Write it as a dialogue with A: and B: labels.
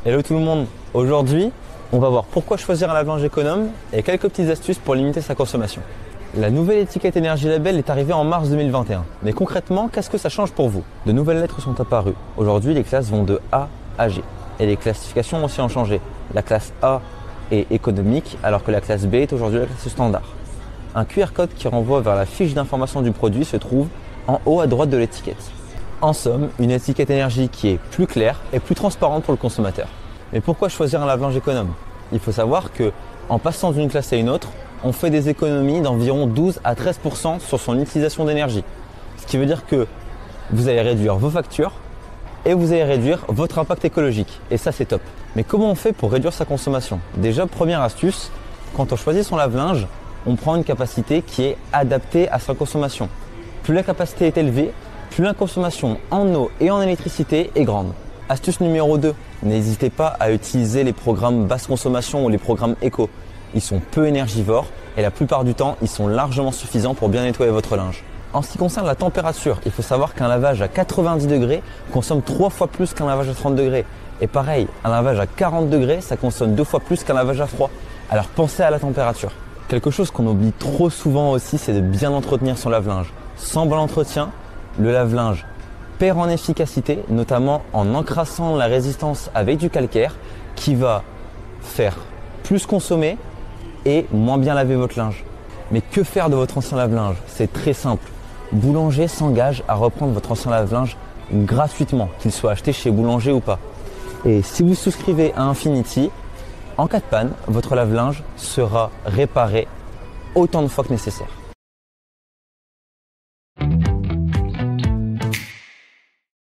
A: Hello tout le monde, aujourd'hui on va voir pourquoi choisir un lave-linge économe et quelques petites astuces pour limiter sa consommation. La nouvelle étiquette Énergie Label est arrivée en mars 2021, mais concrètement qu'est-ce que ça change pour vous? De nouvelles lettres sont apparues, aujourd'hui les classes vont de A à G et les classifications aussi ont changé. La classe A est économique alors que la classe B est aujourd'hui la classe standard. Un QR code qui renvoie vers la fiche d'information du produit se trouve en haut à droite de l'étiquette. En somme, une étiquette énergie qui est plus claire et plus transparente pour le consommateur. Mais pourquoi choisir un lave-linge économe? Il faut savoir que en passant d'une classe à une autre, on fait des économies d'environ 12 à 13% sur son utilisation d'énergie. Ce qui veut dire que vous allez réduire vos factures et vous allez réduire votre impact écologique. Et ça, c'est top. Mais comment on fait pour réduire sa consommation? Déjà, première astuce, quand on choisit son lave-linge, on prend une capacité qui est adaptée à sa consommation. Plus la capacité est élevée, plus la consommation en eau et en électricité est grande. Astuce numéro 2, n'hésitez pas à utiliser les programmes basse consommation ou les programmes éco. Ils sont peu énergivores et la plupart du temps, ils sont largement suffisants pour bien nettoyer votre linge. En ce qui concerne la température, il faut savoir qu'un lavage à 90 degrés consomme 3 fois plus qu'un lavage à 30 degrés. Et pareil, un lavage à 40 degrés, ça consomme 2 fois plus qu'un lavage à froid. Alors pensez à la température. Quelque chose qu'on oublie trop souvent aussi, c'est de bien entretenir son lave-linge. Sans bon entretien, le lave-linge perd en efficacité, notamment en encrassant la résistance avec du calcaire qui va faire plus consommer et moins bien laver votre linge. Mais que faire de votre ancien lave-linge? C'est très simple. Boulanger s'engage à reprendre votre ancien lave-linge gratuitement, qu'il soit acheté chez Boulanger ou pas. Et si vous souscrivez à Infinity, en cas de panne, votre lave-linge sera réparé autant de fois que nécessaire.